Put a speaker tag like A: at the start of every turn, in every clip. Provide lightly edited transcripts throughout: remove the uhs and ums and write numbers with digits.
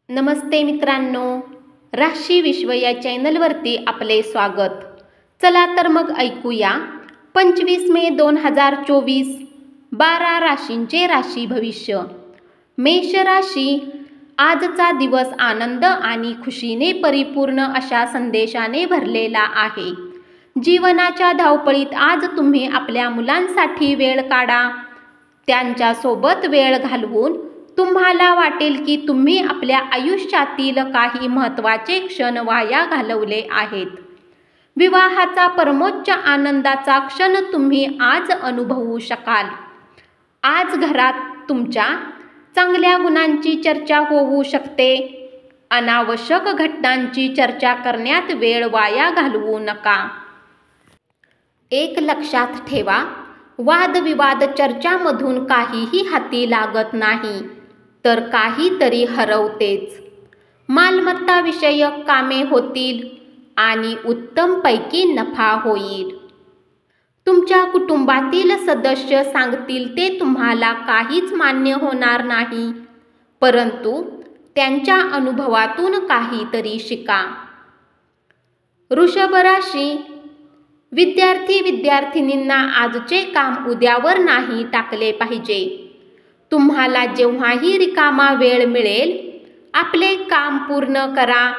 A: नमस्ते मित्रांनो, राशी विश्व या चॅनलवरती आपले स्वागत। चला तर मग ऐकूया 25 मे 2024 12 राशींचे राशी भविष्य। मेष राशी, आजचा दिवस आनंद आणि खुशीने परिपूर्ण अशा संदेशाने भरलेला आहे। जीवनाच्या धावपळीत आज तुम्ही आपल्या मुलांसाठी वेळ काढा। त्यांच्या सोबत वेळ घालवून तुम्हाला वाटेल की तुम्ही आपल्या आयुष्यातील काही महत्त्वाचे क्षण वाया घालवले आहेत। विवाहाचा परमोच्च आनंदाचा क्षण तुम्ही आज अनुभवू शकाल। आज घरात तुमच्या चांगल्या गुणांची चर्चा होऊ शकते। अनावश्यक घटनांची चर्चा करण्यात वेळ वाया घालवू नका। एक लक्षात ठेवा, वादविवाद चर्चामधून काहीही हाती लागत नाही, तर काहीतरी हरवतेच। मालमत्ता विषयक कामे होतील आणि उत्तम पैकी नफा होईल। तुमच्या कुटुंबातील सदस्य सांगतील ते तुम्हाला काहीच मान्य होणार नाही, परंतु त्यांच्या अनुभवातून काहीतरी शिका। वृषभ राशी, विद्यार्थिनींना आजचे काम उद्यावर नाही टाकले पाहिजे। तुम्हाला जेव्हाही रिकामा वेळ मिळेल आपले काम पूर्ण करा।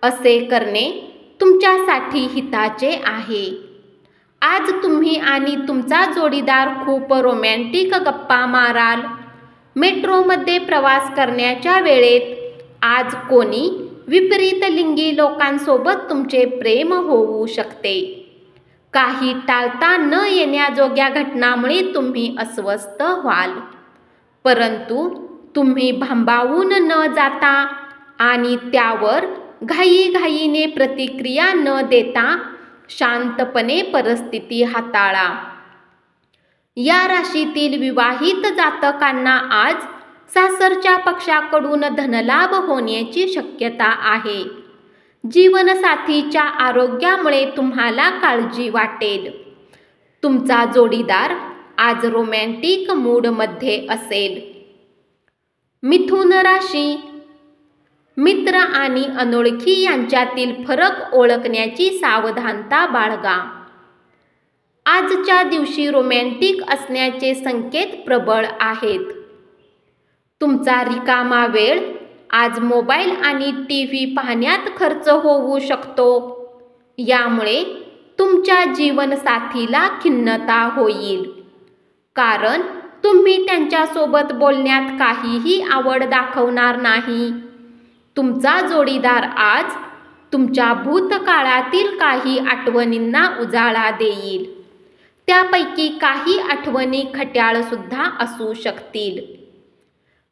A: असे करणे तुमच्यासाठी हिताचे आहे। आज तुम्ही आणि तुमचा जोडीदार खूप रोमॅन्टिक गप्पा माराल। मेट्रोमध्ये प्रवास करण्याच्या वेळेत आज कोणी विपरीत लिंगी लोकांसोबत तुमचे प्रेम होऊ शकते। काही टाळता न येण्याजोग्या घटनामुळे तुम्ही अस्वस्थ व्हाल, परंतु तुम्ही भांबावून न जाता आणि त्यावर घाईघाईने प्रतिक्रिया न देता शांतपणे परिस्थिती हाताळा। या राशीतील विवाहित जातकांना आज सासरच्या पक्षाकडून धनलाभ होण्याची शक्यता आहे। जीवनसाथीच्या आरोग्यामुळे तुम्हाला काळजी वाटेल। तुमचा जोडीदार आज रोमॅन्टिक मूडमध्ये असेल। मिथुन राशी, मित्र आणि अनोळखी यांच्यातील फरक ओळखण्याची सावधानता बाळगा। आजच्या दिवशी रोमॅन्टिक असण्याचे संकेत प्रबळ आहेत। तुमचा रिकामा वेळ आज मोबाईल आणि टीव्ही पाहण्यात खर्च होऊ शकतो। यामुळे तुमच्या जीवनसाथीला खिन्नता होईल, कारण तुम्ही त्यांच्यासोबत बोलण्यात काहीही आवड दाखवणार नाही। तुमचा जोडीदार आज तुमच्या भूतकाळातील काही आठवणींना उजाळा देईल। त्यापैकी काही आठवणी खट्याळ सुद्धा असू शकतील।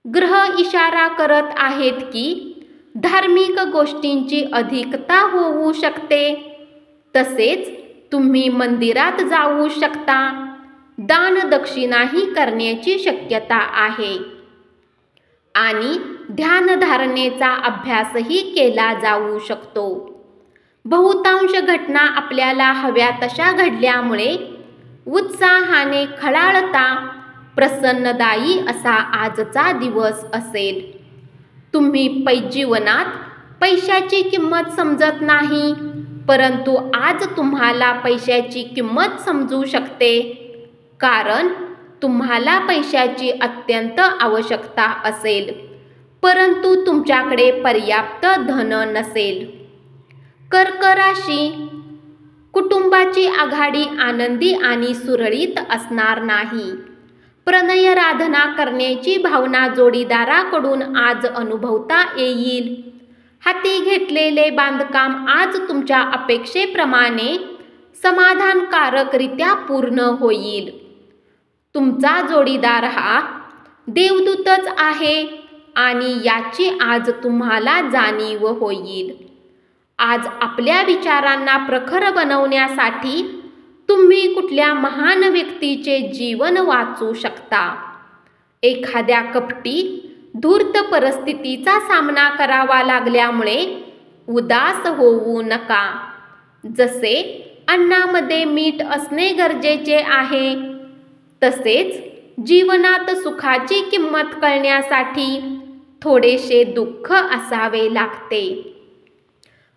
A: ग्रह इशारा करत आहेत की धार्मिक गोष्टींची अधिकता होऊ शकते। तसेच तुम्ही मंदिरात जाऊ शकता। दान दक्षिणाही करण्याची शक्यता आहे आणि ध्यानधारणेचा अभ्यासही केला जाऊ शकतो। बहुतांश घटना आपल्याला हव्या तशा घडल्यामुळे उत्साहाने खळाळता प्रसन्नदायी असा आजचा दिवस असेल। तुम्ही जीवनात पैशाची किंमत समजत नाही, परंतु आज तुम्हाला पैशाची किंमत समजू शकते, कारण तुम्हाला पैशाची अत्यंत आवश्यकता असेल, परंतु तुमच्याकडे पर्याप्त धन नसेल। कर्क राशी, कुटुंबाची आघाडी आनंदी आणि सुरळीत असणार नाही। प्रणयराधना करण्याची भावना जोडीदाराकडून आज अनुभवता येईल। हाती घेतलेले बांधकाम आज तुमच्या अपेक्षेप्रमाणे समाधानकारकरित्या पूर्ण होईल। तुमचा जोडीदार हा देवदूतच आहे आणि याची आज तुम्हाला जाणीव होईल। आज आपल्या विचारांना प्रखर बनवण्यासाठी तुम्ही कुठल्या महान व्यक्तीचे जीवन वाचू शकता। एखाद्या कपटी धूर्त परिस्थितीचा सामना करावा लागल्यामुळे उदास होऊ नका। जसे अन्नामध्ये मीठ असणे गरजेचे आहे, तसेच जीवनात सुखाची किंमत कळण्यासाठी थोडेसे दुःख असावे लागते.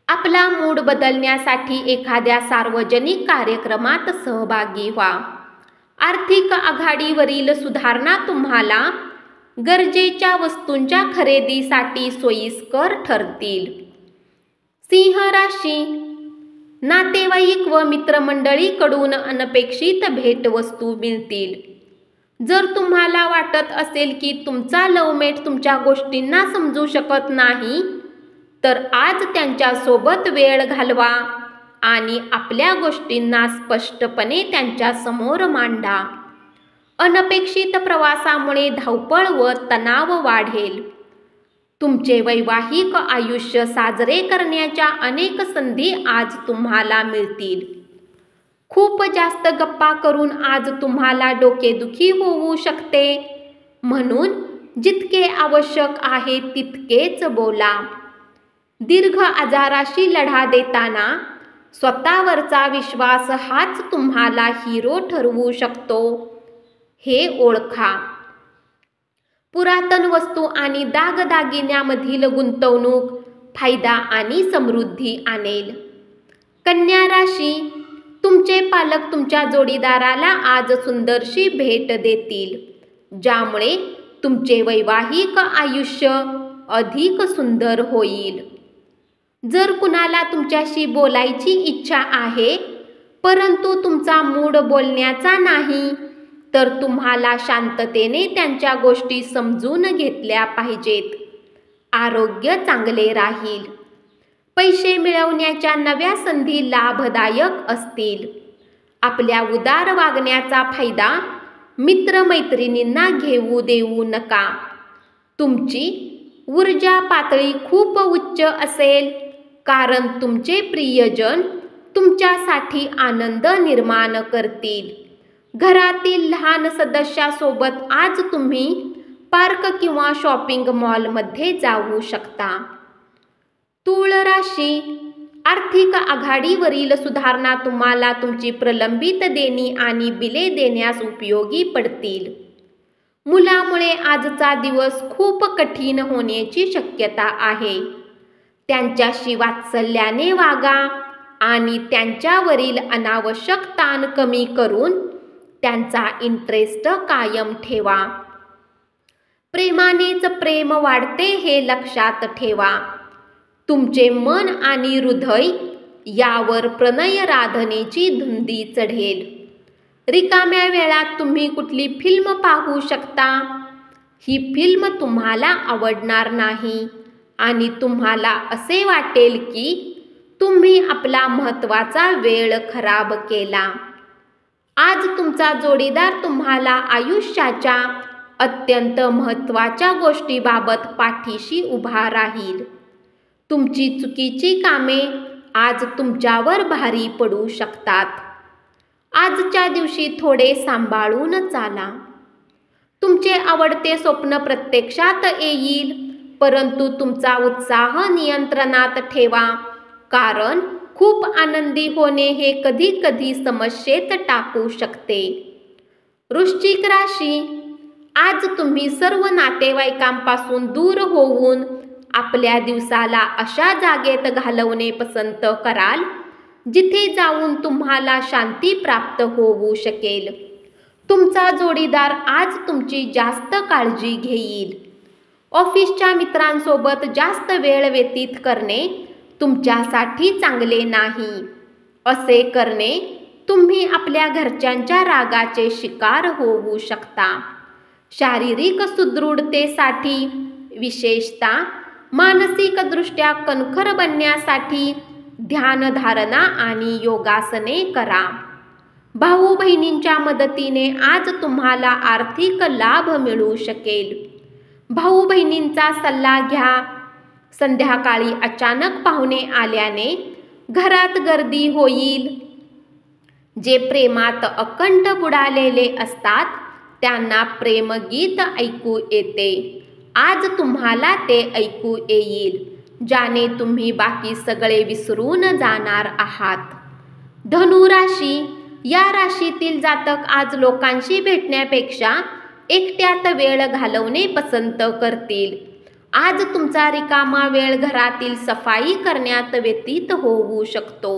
A: आपला मूड बदलण्यासाठी एखाद्या सार्वजनिक कार्यक्रमात सहभागी व्हा. आर्थिक आघाडीवरील सुधारणा तुम्हाला गरजेच्या वस्तूंच्या खरेदीसाठी सोयीस्कर ठरतील. सिंह राशी, नातेवाईक व मित्रमंडळीकडून अनपेक्षित भेटवस्तू मिळतील. जर तुम्हाला वाटत असेल की तुमचा लव्हमेट तुमच्या गोष्टींना समजू शकत नाही, तर आज त्यांच्यासोबत वेळ घालवा आणि आपल्या गोष्टींना स्पष्टपणे त्यांच्यासमोर मांडा. अनपेक्षित प्रवासामुळे धावपळ व तणाव वाढेल. तुमचे वैवाहिक आयुष्य साजरे करण्याच्या अनेक संधी आज तुम्हाला मिळतील. खूप जास्त गप्पा करून आज तुम्हाला डोकेदुखी होऊ शकते, म्हणून जितके आवश्यक आहे तितकेच बोला. दीर्घ आजाराशी लढा देताना स्वतःवरचा विश्वास हाच तुम्हाला हिरो ठरवू शकतो, हे ओळखा. पुरातन वस्तू आणि दागदागिन्यामधील गुंतवणूक फायदा आणि समृद्धी आणेल. कन्या राशी, तुमचे पालक तुमच्या जोडीदाराला आज सुंदरशी भेट देतील, ज्यामुळे तुमचे वैवाहिक आयुष्य अधिक सुंदर होईल. जर कुणाला तुमच्याशी बोलायची इच्छा आहे, परंतु तुमचा मूड बोलण्याचा नाही, तर तुम्हाला शांततेने त्यांच्या गोष्टी समजून घेतल्या पाहिजेत. आरोग्य चांगले राहील. पैसे मिळवण्याच्या नव्या संधी लाभदायक असतील. आपल्या उदार वागण्याचा फायदा मित्रमैत्रिणींना घेऊ देऊ नका. तुमची ऊर्जा पातळी खूप उच्च असेल, कारण तुमचे प्रियजन तुमच्यासाठी आनंद निर्माण करतील. घरातील लहान सदस्यासोबत आज तुम्ही पार्क किंवा शॉपिंग मॉलमध्ये जाऊ शकता. तूळ राशी, आर्थिक आघाडीवरील सुधारणा तुम्हाला तुमची प्रलंबित देणी आणि बिले देण्यास उपयोगी पडतील. मुलामुळे आजचा दिवस खूप कठीण होण्याची शक्यता आहे. त्यांच्याशी वात्सल्याने वागा आणि त्यांच्यावरील अनावश्यक ताण कमी करून त्यांचा इंटरेस्ट कायम ठेवा. प्रेमानेच प्रेम वाढते हे लक्षात ठेवा. तुमचे मन आणि हृदय यावर प्रणय राधनेची धुंदी चढेल. रिकाम्या वेळात तुम्ही कुठली फिल्म पाहू शकता. ही फिल्म तुम्हाला आवडणार नाही आणि तुम्हाला असे वाटेल की तुम्ही आपला महत्त्वाचा वेळ खराब केला. आज तुमचा जोडीदार तुम्हाला आयुष्याच्या अत्यंत महत्त्वाच्या गोष्टीबाबत पाठीशी उभा राहील. तुमची चुकीची कामे आज तुमच्यावर भारी पडू शकतात. आजच्या दिवशी थोडे सांभाळून चाला. तुमचे आवडते स्वप्न प्रत्यक्षात येईल, परंतु तुमचा उत्साह नियंत्रणात ठेवा, कारण खूप आनंदी होणे हे कधी कधी समस्येत टाकू शकते. वृश्चिक राशी, आज तुम्ही सर्व नातेवाईकांपासून दूर होऊन आपल्या दिवसाला अशा जागेत घालवणे पसंत कराल जिथे जाऊन तुम्हाला शांती प्राप्त होऊ शकेल. तुमचा जोडीदार आज तुमची जास्त काळजी घेईल. ऑफिसच्या मित्रांसोबत जास्त वेळ व्यतीत करणे तुमच्यासाठी चांगले नाही. असे करणे तुम्ही आपल्या घरच्यांच्या रागाचे शिकार होऊ शकता. शारीरिक सुदृढतेसाठी, विशेषतः मानसिकदृष्ट्या कणखर बनण्यासाठी ध्यानधारणा आणि योगासने करा. भाऊ बहिणींच्या मदतीने आज तुम्हाला आर्थिक लाभ मिळू शकेल. भाऊ बहिणींचा सल्ला घ्या. संध्याकाळी अचानक पाहुणे आल्याने घरात गर्दी होईल. जे प्रेमात अखंड बुडालेले असतात त्यांना प्रेमगीत ऐकू येते. आज तुम्हाला ते ऐकू येईल, ज्याने तुम्ही बाकी सगळे विसरून जाणार आहात. धनु राशी, या राशीतील जातक आज लोकांशी भेटण्यापेक्षा एकट्यात वेळ घालवणे पसंत करतील. आज तुमचा रिकामा वेळ घरातील सफाई करण्यात व्यतीत होऊ शकतो.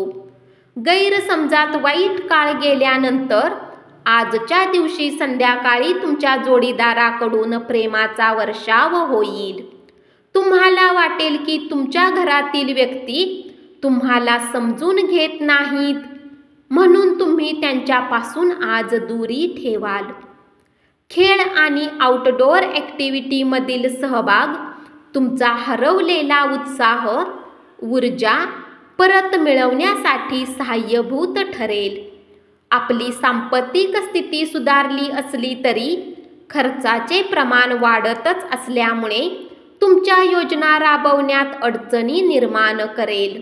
A: गैरसमजात वाईट काळ गेल्यानंतर आजच्या दिवशी संध्याकाळी तुमच्या जोडीदाराकडून प्रेमाचा वर्षाव होईल. तुम्हाला वाटेल की तुमच्या घरातील व्यक्ती तुम्हाला समजून घेत नाहीत, म्हणून तुम्ही त्यांच्यापासून आज दुरी ठेवाल. खेळ आणि आउटडोअर ॲक्टिव्हिटीमधील सहभाग तुमचा हरवलेला उत्साह, ऊर्जा परत मिळवण्यासाठी सहाय्यभूत ठरेल. आपली सांपत्तिक स्थिती सुधारली असली तरी खर्चाचे प्रमाण वाढतच असल्यामुळे तुमच्या योजना राबवण्यात अडचणी निर्माण करेल.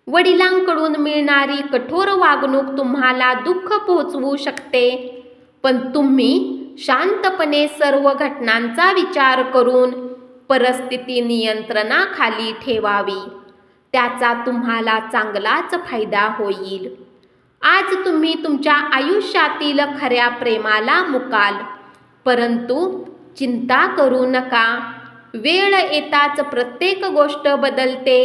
A: वडिलांकडून मिळणारी कठोर वागणूक तुम्हाला दुःख पोहोचवू शकते, पण तुम्ही शांतपणे सर्व घटनांचा विचार करून परिस्थिती नियंत्रणाखाली ठेवावी. त्याचा तुम्हाला चांगलाच फायदा होईल. आज तुम्ही तुमच्या आयुष्यातील खऱ्या प्रेमाला मुकाल, परंतु चिंता करू नका. वेळ येताच प्रत्येक गोष्ट बदलते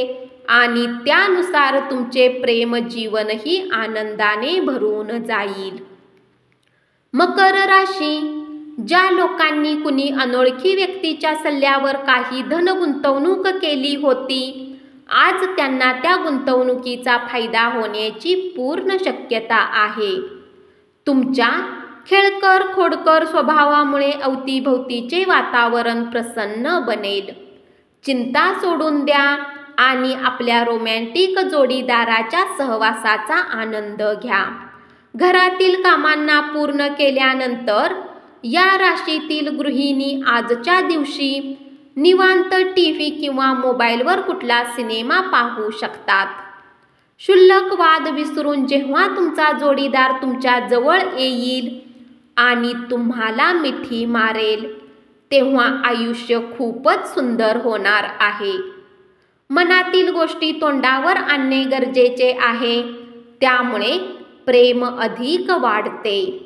A: आणि त्यानुसार तुमचे प्रेम जीवनही आनंदाने भरून जाईल. मकर राशी, ज्या लोकांनी कुणी अनोळखी व्यक्तीच्या सल्ल्यावर काही धन गुंतवणूक केली होती, आज त्यांना त्या गुंतवणुकीचा फायदा होण्याची पूर्ण शक्यता आहे. तुमच्या खेळकर खोडकर स्वभावामुळे अवतीभोवतीचे वातावरण प्रसन्न बनेल. चिंता सोडून द्या आणि आपल्या रोमॅन्टिक जोडीदाराच्या सहवासाचा आनंद घ्या. घरातील कामांना पूर्ण केल्यानंतर या राशीतील गृहिणी आजच्या दिवशी निवांत टीव्ही किंवा मोबाईलवर कुठला सिनेमा पाहू शकतात. क्षुल्लक वाद विसरून जेव्हा तुमचा जोडीदार तुमच्या जवळ येईल आणि तुम्हाला मिठी मारेल, तेव्हा आयुष्य खूपच सुंदर होणार आहे. मनातील गोष्टी तोंडावर आणणे गरजेचे आहे, त्यामुळे प्रेम अधिक वाढते.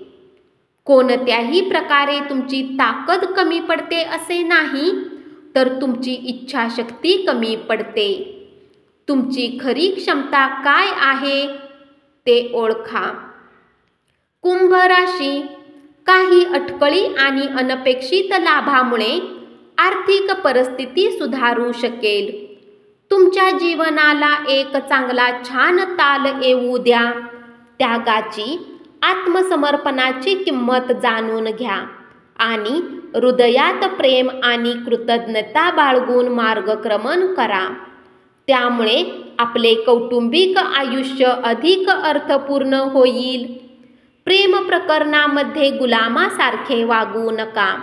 A: कोणत्याही प्रकारे तुमची ताकद कमी पडते असे नाही, तर तुमची इच्छाशक्ती कमी पडते. तुमची खरी क्षमता काय आहे ते ओळखा. कुंभ राशी, काही अटकळी आणि अनपेक्षित लाभामुळे आर्थिक परिस्थिती सुधारू शकेल. तुमच्या जीवनाला एक चांगला छान ताल येऊ द्या. त्यागाची, आत्मसमर्पणाची किंमत जाणून घ्या आणि हृदयात प्रेम आणि कृतज्ञता बाळगून मार्गक्रमण करा. त्यामुळे आपले कौटुंबिक आयुष्य अधिक अर्थपूर्ण होईल. प्रेम प्रकरणामध्ये गुलामासारखे वागू नका.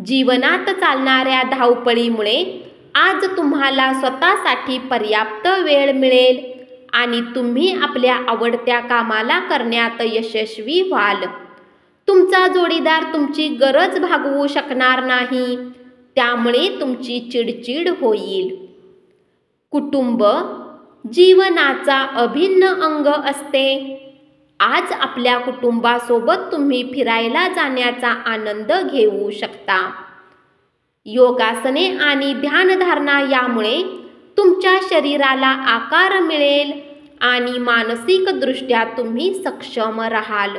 A: जीवनात चालणाऱ्या धावपळीमुळे आज तुम्हाला स्वतःसाठी पर्याप्त वेळ मिळेल आणि तुम्ही आपल्या आवडत्या कामाला करण्यात यशस्वी व्हाल. तुमचा जोडीदार तुमची गरज भागवू शकणार नाही, त्यामुळे तुमची चिडचिड होईल. कुटुंब जीवनाचा अभिन्न अंग असते. आज आपल्या कुटुंबासोबत तुम्ही फिरायला जाण्याचा आनंद घेऊ शकता. योगासने आणि ध्यानधारणा यामुळे तुमच्या शरीराला आकार मिळेल आणि मानसिकदृष्ट्या तुम्ही सक्षम राहाल.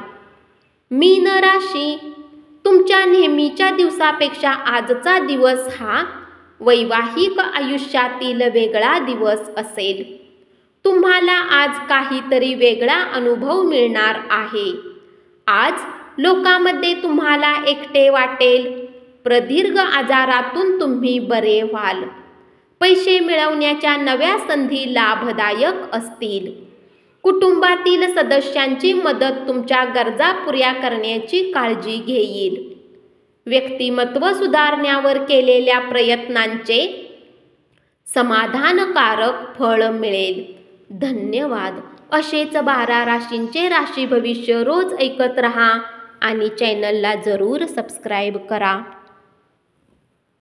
A: मीन राशी, तुमच्या नेहमीच्या दिवसापेक्षा आजचा दिवस हा वैवाहिक आयुष्यातील वेगळा दिवस असेल. तुम्हाला आज काहीतरी वेगळा अनुभव मिळणार आहे. आज लोकांमध्ये तुम्हाला एकटे वाटेल. प्रदीर्घ आजारातून तुम्ही बरे व्हाल. पैसे मिळवण्याच्या नव्या संधी लाभदायक असतील. कुटुंबातील सदस्यांची मदत तुमच्या गरजा पुऱ्या करण्याची काळजी घेईल. व्यक्तिमत्व सुधारण्यावर केलेल्या प्रयत्नांचे समाधानकारक फळ मिळेल. धन्यवाद. असेच 12 राशींचे राशी भविष्य रोज ऐकत रहा आणि चॅनलला जरूर सबस्क्राईब करा.